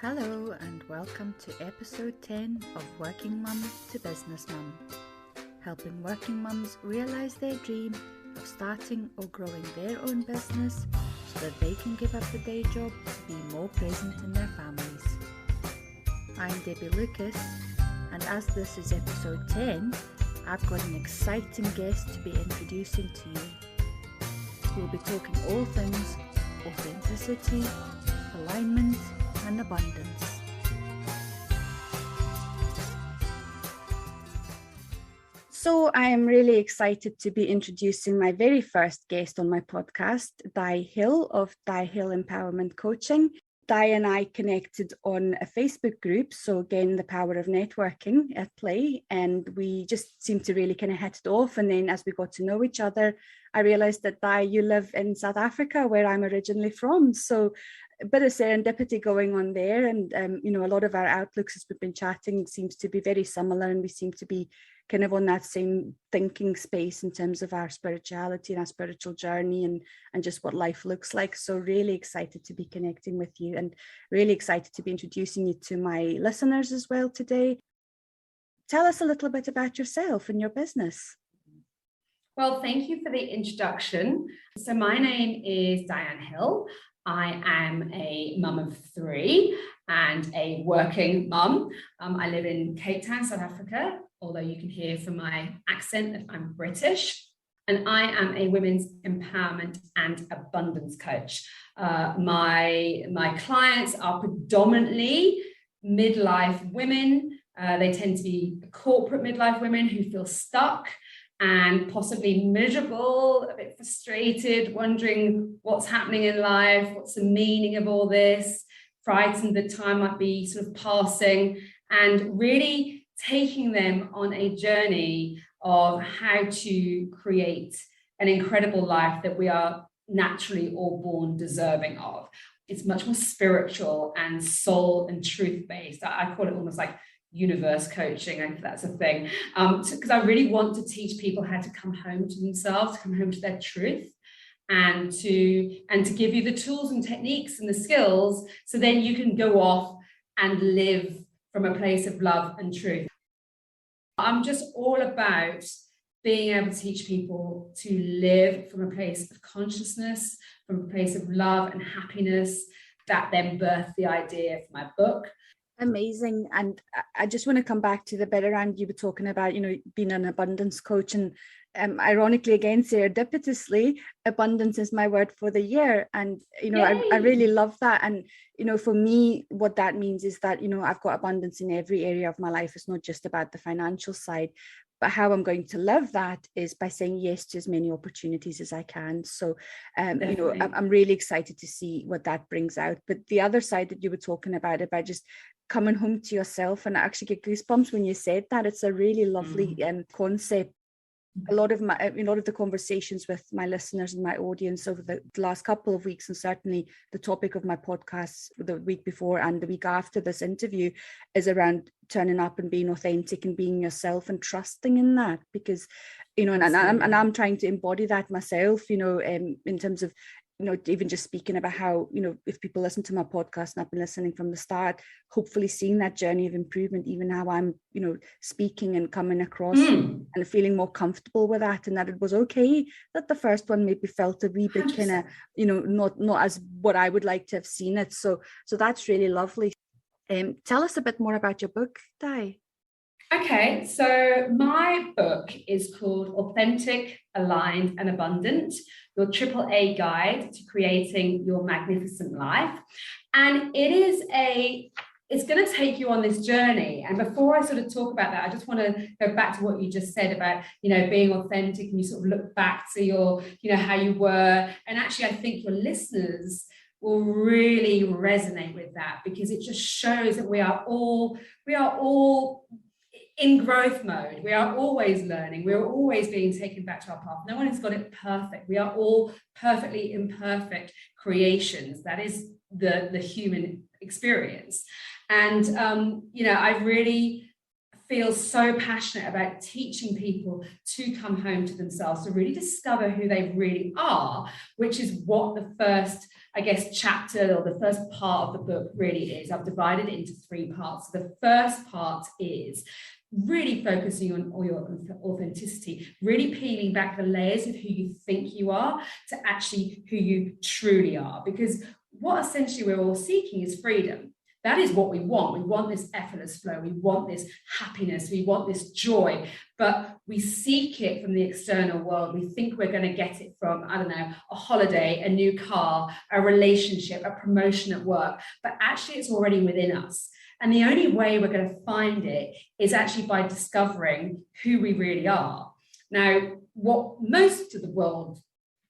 Hello and welcome to episode 10 of Working Mum to Business Mum, helping working mums realise their dream of starting or growing their own business so that they can give up the day job to be more present in their families. I'm Debbie Lucas, and as this is episode 10, I've got an exciting guest to be introducing to you. We'll be talking all things authenticity, alignment, and abundance. So I am really excited to be introducing my very first guest on my podcast, Di Hill of Di Hill Empowerment Coaching. Di and I connected on a Facebook group, so again, the power of networking at play, and we just seemed to really kind of hit it off. And then as we got to know each other, I realised that, Di, you live in South Africa, where I'm originally from. So a bit of serendipity going on there. And, a lot of our outlooks as we've been chatting seems to be very similar, and we seem to be kind of on that same thinking space in terms of our spirituality and our spiritual journey and just what life looks like. So really excited to be connecting with you and really excited to be introducing you to my listeners as well today. Tell us a little bit about yourself and your business. Well, thank you for the introduction. So my name is Diane Hill. I am a mum of three and a working mum. I live in Cape Town, South Africa, although you can hear from my accent that I'm British. And I am a women's empowerment and abundance coach. My clients are predominantly midlife women. They tend to be corporate midlife women who feel stuck and possibly miserable, a bit frustrated, wondering what's happening in life, what's the meaning of all this, frightened that time might be sort of passing, and really taking them on a journey of how to create an incredible life that we are naturally all born deserving of. It's much more spiritual and soul and truth based. I call it almost like universe coaching, if that's a thing, because I really want to teach people how to come home to themselves, come home to their truth, and to give you the tools and techniques and the skills so then you can go off and live from a place of love and truth. I'm just all about being able to teach people to live from a place of consciousness, from a place of love and happiness. That then birthed the idea for my book. Amazing. And I just want to come back to the bit around you were talking about, being an abundance coach. And ironically, again, serendipitously, abundance is my word for the year. And, I really love that. And, for me, what that means is that, I've got abundance in every area of my life. It's not just about the financial side. But how I'm going to live that is by saying yes to as many opportunities as I can. So, I'm really excited to see what that brings out. But the other side that you were talking about just coming home to yourself, and I actually get goosebumps when you said that. It's a really lovely concept. A lot of the conversations with my listeners and my audience over the last couple of weeks, and certainly the topic of my podcast the week before and the week after this interview, is around turning up and being authentic and being yourself and trusting in that, because and I'm trying to embody that myself, in terms of even just speaking about how, if people listen to my podcast, and I've been listening from the start, hopefully seeing that journey of improvement, even how I'm, speaking and coming across and feeling more comfortable with that, and that it was okay that the first one maybe felt a wee bit kind of, not as what I would like to have seen it. So that's really lovely. Tell us a bit more about your book, Di. Okay, so my book is called Authentic, Aligned and Abundant, your AAA guide to creating your magnificent life. And it's going to take you on this journey. And before I sort of talk about that, I just want to go back to what you just said about, being authentic, and you sort of look back to your, how you were. And actually, I think your listeners will really resonate with that, because it just shows that we are all in growth mode. We are always learning. We are always being taken back to our path. No one has got it perfect. We are all perfectly imperfect creations. That is the human experience. And, I really feel so passionate about teaching people to come home to themselves, to really discover who they really are, which is what the first I guess, chapter, or the first part of the book really is, I've divided it into 3 parts. So the first part is really focusing on all your authenticity, really peeling back the layers of who you think you are to actually who you truly are. Because what essentially we're all seeking is freedom. That is what we want. We want this effortless flow. We want this happiness. We want this joy, but we seek it from the external world. We think we're going to get it from, I don't know, a holiday, a new car, a relationship, a promotion at work, but actually it's already within us. And the only way we're going to find it is actually by discovering who we really are. Now, what most of the world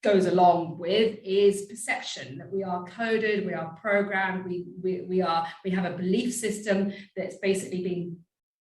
goes along with is perception, that we are coded, we are programmed, we have a belief system that's basically been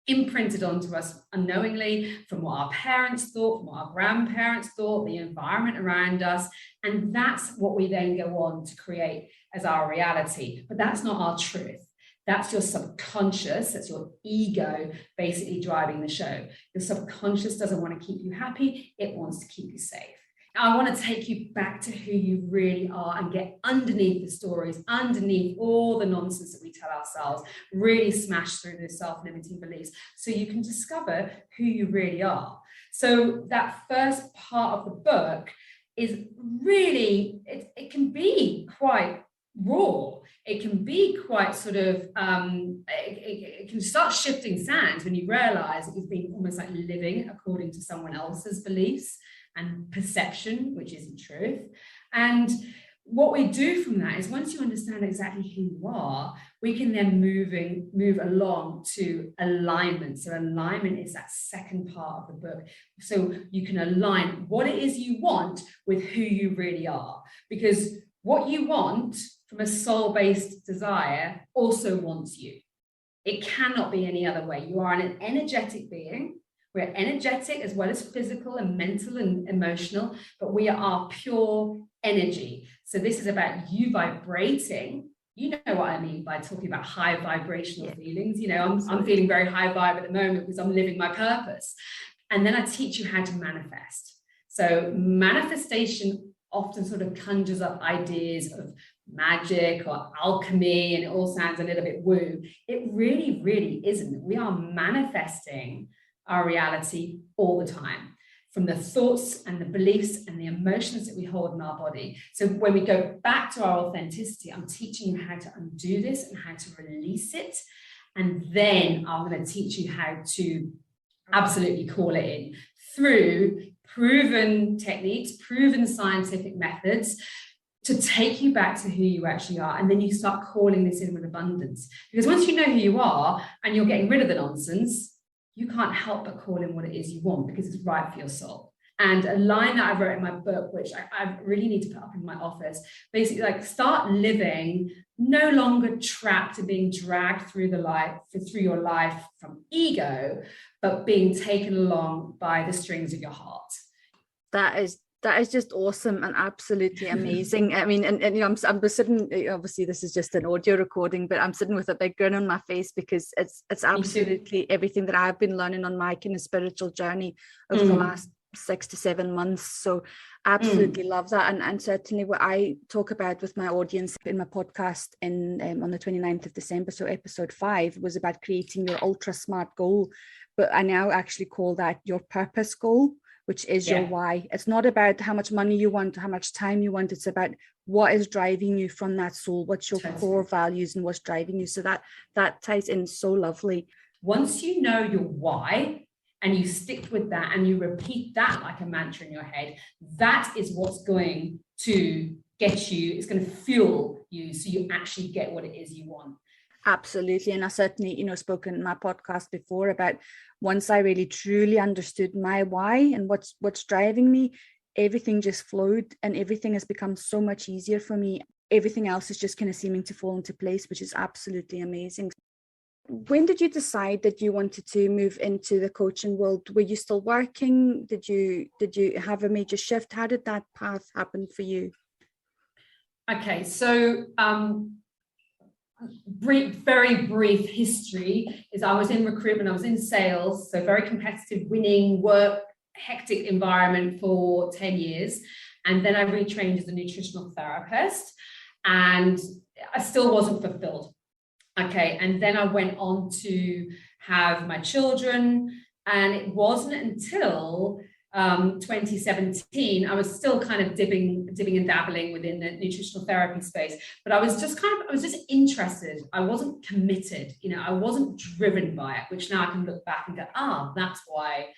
imprinted onto us unknowingly from what our parents thought, from what our grandparents thought, the environment around us, and that's what we then go on to create as our reality. But that's not our truth. That's your subconscious, that's your ego basically driving the show. Your subconscious doesn't want to keep you happy, it wants to keep you safe. I want to take you back to who you really are and get underneath the stories, underneath all the nonsense that we tell ourselves, really smash through the self-limiting beliefs so you can discover who you really are. So that first part of the book is really, it can be quite raw. It can be quite sort of, it can start shifting sands when you realize that you've been almost like living according to someone else's beliefs and perception, which isn't truth. And what we do from that is, once you understand exactly who you are, we can then move along to alignment. So alignment is that second part of the book. So you can align what it is you want with who you really are, because what you want from a soul-based desire also wants you. It cannot be any other way. You are an energetic being. We're energetic as well as physical and mental and emotional, but we are pure energy. So this is about you vibrating. You know what I mean by talking about high vibrational feelings. You know, I'm feeling very high vibe at the moment because I'm living my purpose. And then I teach you how to manifest. So manifestation often sort of conjures up ideas of magic or alchemy, and it all sounds a little bit woo. It really, really isn't. We are manifesting our reality all the time, from the thoughts and the beliefs and the emotions that we hold in our body. So when we go back to our authenticity, I'm teaching you how to undo this and how to release it. And then I'm going to teach you how to absolutely call it in through proven techniques, proven scientific methods, to take you back to who you actually are. And then you start calling this in with abundance. Because once you know who you are and you're getting rid of the nonsense, you can't help but call in what it is you want, because it's right for your soul. And a line that I wrote in my book, which I really need to put up in my office, basically like, start living no longer trapped and being dragged through your life from ego, but being taken along by the strings of your heart. That is just awesome and absolutely amazing. I mean, and you know, I'm sitting, obviously this is just an audio recording, but I'm sitting with a big grin on my face, because it's absolutely everything that I've been learning on my kind of spiritual journey over the last 6 to 7 months. So absolutely love that. And certainly what I talk about with my audience in my podcast on the 29th of December, so episode 5, was about creating your ultra smart goal. But I now actually call that your purpose goal, which is your why. It's not about how much money you want, how much time you want. It's about what is driving you from that soul, what's your core values and what's driving you. So that ties in so lovely. Once you know your why and you stick with that and you repeat that like a mantra in your head, that is what's going to get you, it's going to fuel you so you actually get what it is you want. Absolutely. And I certainly, you know, spoken in my podcast before about, once I really truly understood my why and what's driving me, everything just flowed and everything has become so much easier for me. Everything else is just kind of seeming to fall into place, which is absolutely amazing. When did you decide that you wanted to move into the coaching world? Were you still working? Did you have a major shift? How did that path happen for you? Okay, so very brief history is I was in recruitment, I was in sales, so very competitive, winning work, hectic environment for 10 years. And then I retrained as a nutritional therapist. and I still wasn't fulfilled. Okay. And then I went on to have my children, and it wasn't until 2017, I was still kind of dipping and dabbling within the nutritional therapy space, but I was just interested. I wasn't committed, I wasn't driven by it, which now I can look back and go, that's why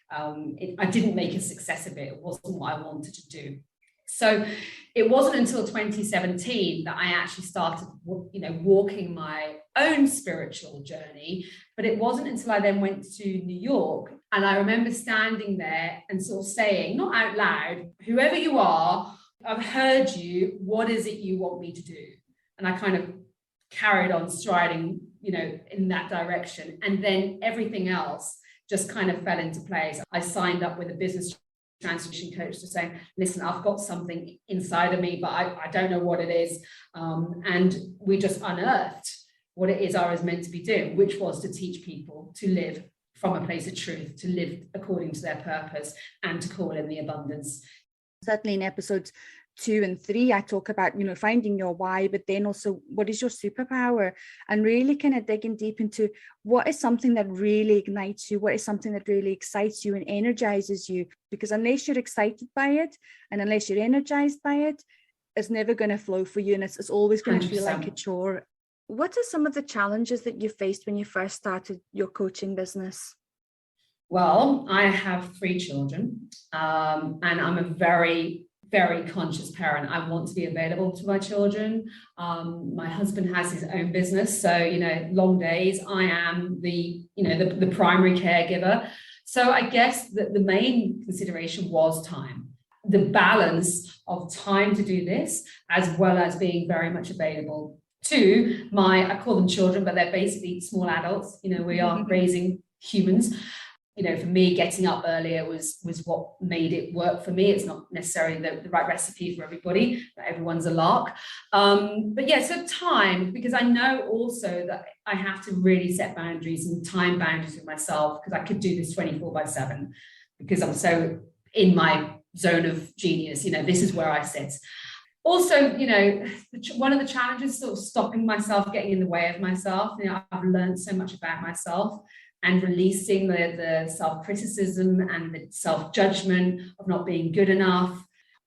I didn't make a success of it. It wasn't what I wanted to do. So it wasn't until 2017 that I actually started, walking my own spiritual journey. But it wasn't until I then went to New York, and I remember standing there and sort of saying, not out loud, whoever you are, I've heard you. What is it you want me to do? And I kind of carried on striding, in that direction. And then everything else just kind of fell into place. I signed up with a business transformation coach to say, listen, I've got something inside of me, but I don't know what it is. And we just unearthed what it is I was meant to be doing, which was to teach people to live from a place of truth, to live according to their purpose, and to call in the abundance. Certainly in episodes 2 and 3, I talk about, finding your why, but then also what is your superpower, and really kind of digging deep into what is something that really ignites you, what is something that really excites you and energizes you, because unless you're excited by it and unless you're energized by it, it's never going to flow for you, and it's always going to feel like a chore. What are some of the challenges that you faced when you first started your coaching business? Well, I have 3 children, and I'm a very, very conscious parent. I want to be available to my children. My husband has his own business, so long days. I am the primary caregiver. So I guess that the main consideration was time, the balance of time to do this, as well as being very much available to I call them children, but they're basically small adults. We are raising humans. For me, getting up earlier was what made it work for me. It's not necessarily the right recipe for everybody, but everyone's a lark. But yeah, so time, because I know also that I have to really set boundaries and time boundaries with myself, because I could do this 24/7 because I'm so in my zone of genius. This is where I sit. Also, one of the challenges is sort of stopping myself, getting in the way of myself. I've learned so much about myself, and releasing the self-criticism and the self-judgment of not being good enough.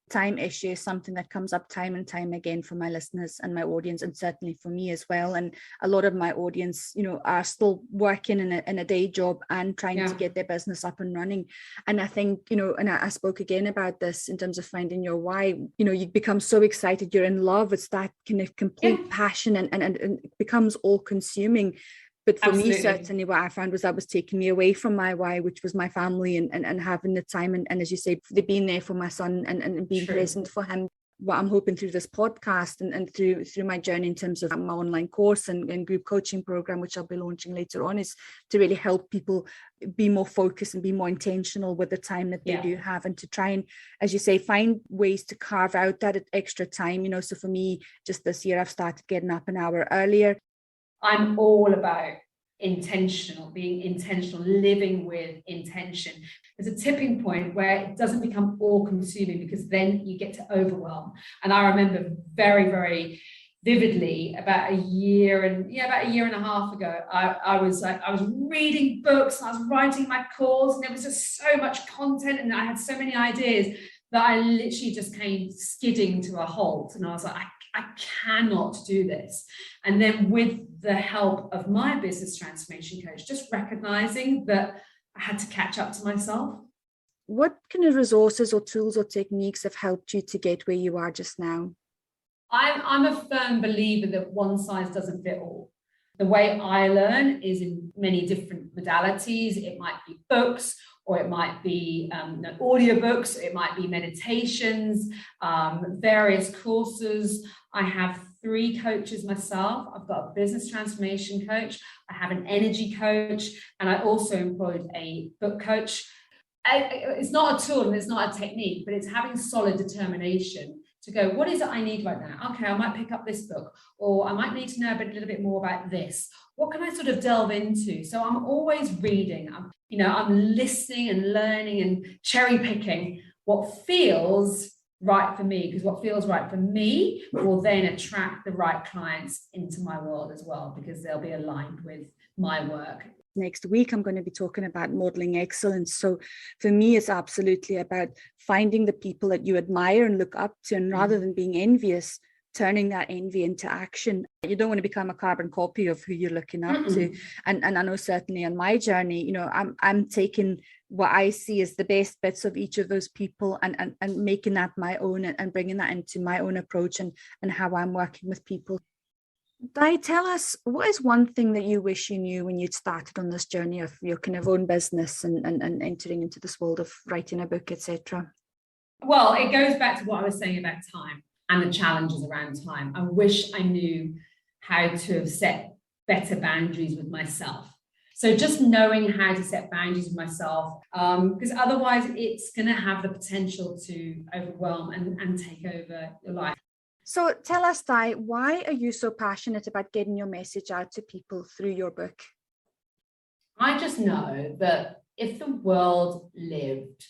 Time issue is something that comes up time and time again for my listeners and my audience, and certainly for me as well. And a lot of my audience, are still working in a day job and trying to get their business up and running. And I think, and I spoke again about this in terms of finding your why. You become so excited, you're in love. It's that kind of complete passion, and it becomes all consuming. But for me, certainly what I found was that was taking me away from my why, which was my family, and having the time. And as you say, being there for my son and being present for him. What I'm hoping through this podcast and through my journey in terms of my online course and group coaching program, which I'll be launching later on, is to really help people be more focused and be more intentional with the time that they do have, and to try and, as you say, find ways to carve out that extra time. So for me, just this year, I've started getting up an hour earlier. I'm all about being intentional, living with intention. There's a tipping point where it doesn't become all consuming, because then you get to overwhelm. And I remember very, very vividly about a year and a half ago, I was reading books, and I was writing my course, and there was just so much content, and I had so many ideas that I literally just came skidding to a halt. And I was like, I cannot do this. And then with the help of my business transformation coach, just recognizing that I had to catch up to myself. What kind of resources or tools or techniques have helped you to get where you are just now? I'm a firm believer that one size doesn't fit all. The way I learn is in many different modalities. It might be books, or it might be audiobooks, it might be meditations, various courses. I have 3 coaches myself. I've got a business transformation coach, I have an energy coach, and I also employed a book coach. It's not a tool and it's not a technique, but it's having solid determination to go, what is it I need right now? Okay, I might pick up this book, or I might need to know a little bit more about this. What can I sort of delve into? So I'm always reading, I'm listening and learning and cherry picking what feels right for me, because what feels right for me will then attract the right clients into my world as well, because they'll be aligned with my work. Next week, I'm going to be talking about modeling excellence. So for me, it's absolutely about finding the people that you admire and look up to, and rather than being envious, turning that envy into action. You don't want to become a carbon copy of who you're looking up to. And I know certainly on my journey, you know, I'm taking what I see as the best bits of each of those people and making that my own and bringing that into my own approach and how I'm working with people. Di, tell us, what is one thing that you wish you knew when you'd started on this journey of your kind of own business and entering into this world of writing a book, etc.? Well, it goes back to what I was saying about time and the challenges around time. I wish I knew how to have set better boundaries with myself. So just knowing how to set boundaries with myself, because otherwise it's going to have the potential to overwhelm and take over your life. So tell us, Di, why are you so passionate about getting your message out to people through your book? I just know that if the world lived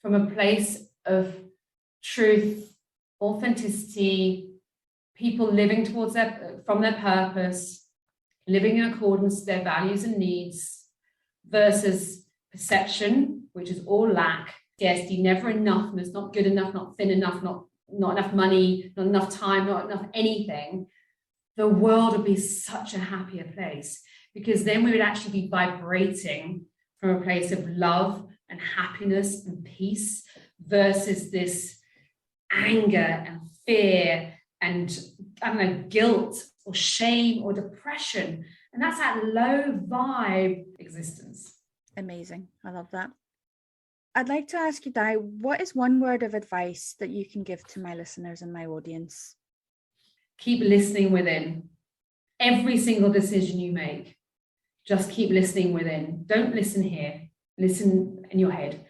from a place of truth, authenticity, people living towards from their purpose, living in accordance with their values and needs, versus perception, which is all lack, scarcity, never enoughness, not good enough, not thin enough, not enough money, not enough time, not enough anything, the world would be such a happier place, because then we would actually be vibrating from a place of love and happiness and peace versus this anger and fear and, I don't know, guilt or shame or depression. And that's that low vibe existence. Amazing. I love that. I'd like to ask you, Di, what is one word of advice that you can give to my listeners and my audience? Keep listening within. Every single decision you make, just keep listening within. Don't listen here. Listen in your head.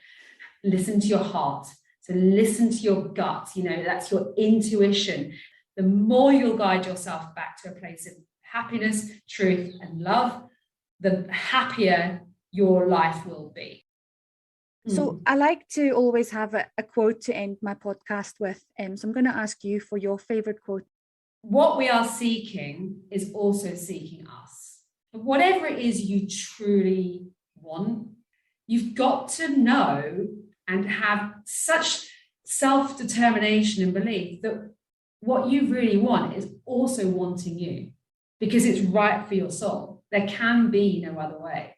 Listen to your heart. So listen to your gut. You know, that's your intuition. The more you'll guide yourself back to a place of happiness, truth, and love, the happier your life will be. So I like to always have a quote to end my podcast with. So I'm going to ask you for your favorite quote. What we are seeking is also seeking us. Whatever it is you truly want, you've got to know and have such self-determination and belief that what you really want is also wanting you, because it's right for your soul. There can be no other way.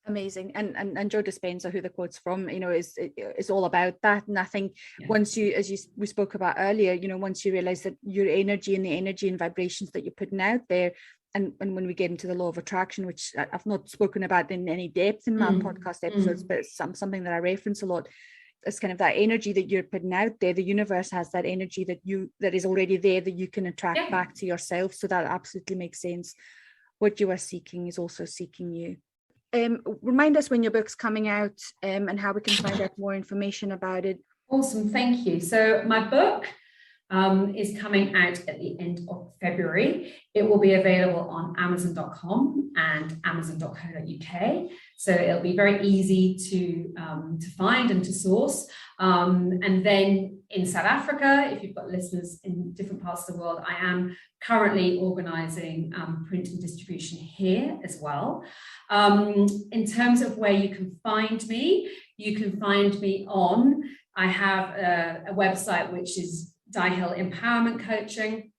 Amazing. And Joe Dispenza, who the quote's from, you know, is all about that. And I think once you, we spoke about earlier, you know, once you realize that your energy and the energy and vibrations that you're putting out there, and when we get into the law of attraction, which I've not spoken about in any depth in my podcast episodes, but it's something that I reference a lot. It's kind of that energy that you're putting out there. The universe has that energy that is already there that you can attract back to yourself. So that absolutely makes sense. What you are seeking is also seeking you. Remind us when your book's coming out and how we can find out more information about it. Awesome, thank you. So my book is coming out at the end of February. It will be available on Amazon.com and Amazon.co.uk. So it'll be very easy to find and to source. And then in South Africa, if you've got listeners in different parts of the world, I am currently organising print and distribution here as well. In terms of where you can find me, on, I have a website which is Di Hill Empowerment Coaching.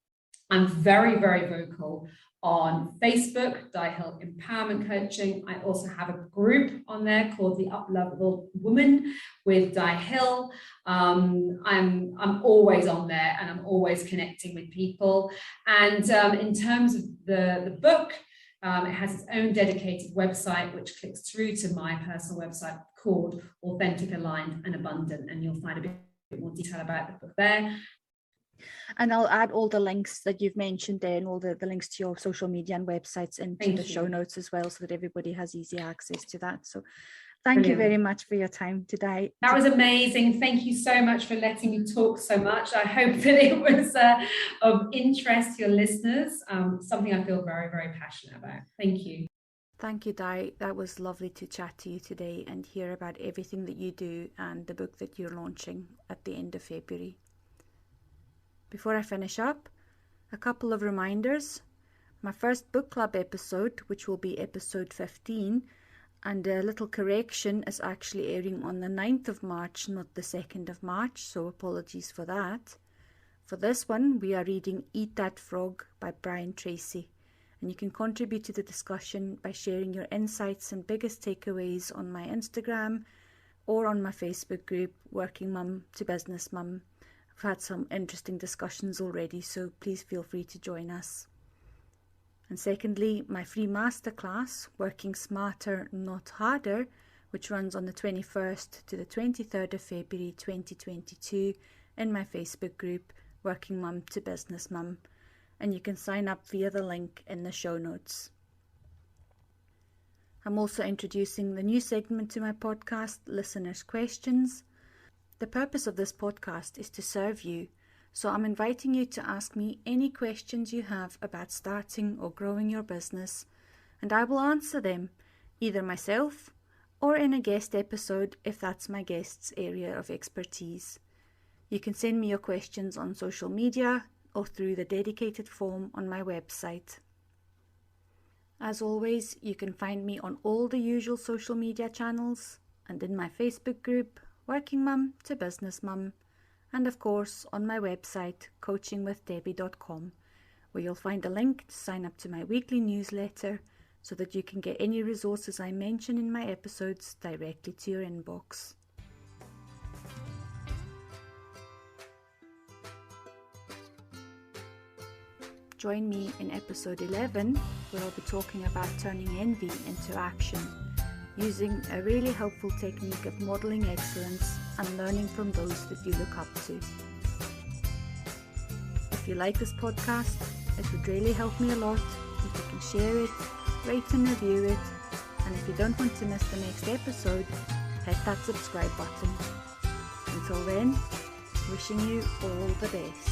I'm very, very vocal on Facebook, Di Hill Empowerment Coaching. I also have a group on there called the Up-Level Woman with Di Hill. I'm always on there and I'm always connecting with people. And in terms of the book, it has its own dedicated website, which clicks through to my personal website called Authentic, Aligned and Abundant. And you'll find a bit more detail about the book there. And I'll add all the links that you've mentioned there and all the links to your social media and websites into the show notes as well, so that everybody has easy access to that. So thank you very much for your time today. That was amazing. Thank you so much for letting me talk so much. I hope that it was of interest to your listeners, something I feel very, very passionate about. Thank you. Thank you, Di. That was lovely to chat to you today and hear about everything that you do and the book that you're launching at the end of February. Before I finish up, a couple of reminders. My first book club episode, which will be episode 15, and a little correction, is actually airing on the 9th of March, not the 2nd of March, so apologies for that. For this one, we are reading Eat That Frog by Brian Tracy, and you can contribute to the discussion by sharing your insights and biggest takeaways on my Instagram or on my Facebook group, Working Mum to Business Mum. I've had some interesting discussions already, so please feel free to join us. And secondly, my free masterclass, Working Smarter, Not Harder, which runs on the 21st to the 23rd of February 2022 in my Facebook group, Working Mum to Business Mum. And you can sign up via the link in the show notes. I'm also introducing the new segment to my podcast, Listeners' Questions. The purpose of this podcast is to serve you, so I'm inviting you to ask me any questions you have about starting or growing your business, and I will answer them, either myself or in a guest episode if that's my guest's area of expertise. You can send me your questions on social media or through the dedicated form on my website. As always, you can find me on all the usual social media channels and in my Facebook group, Working Mum to Business Mum, and of course on my website, coachingwithdebbie.com, where you'll find a link to sign up to my weekly newsletter so that you can get any resources I mention in my episodes directly to your inbox. Join me in episode 11, where I'll be talking about turning envy into action, using a really helpful technique of modelling excellence and learning from those that you look up to. If you like this podcast, it would really help me a lot if you can share it, rate and review it, and if you don't want to miss the next episode, hit that subscribe button. Until then, wishing you all the best.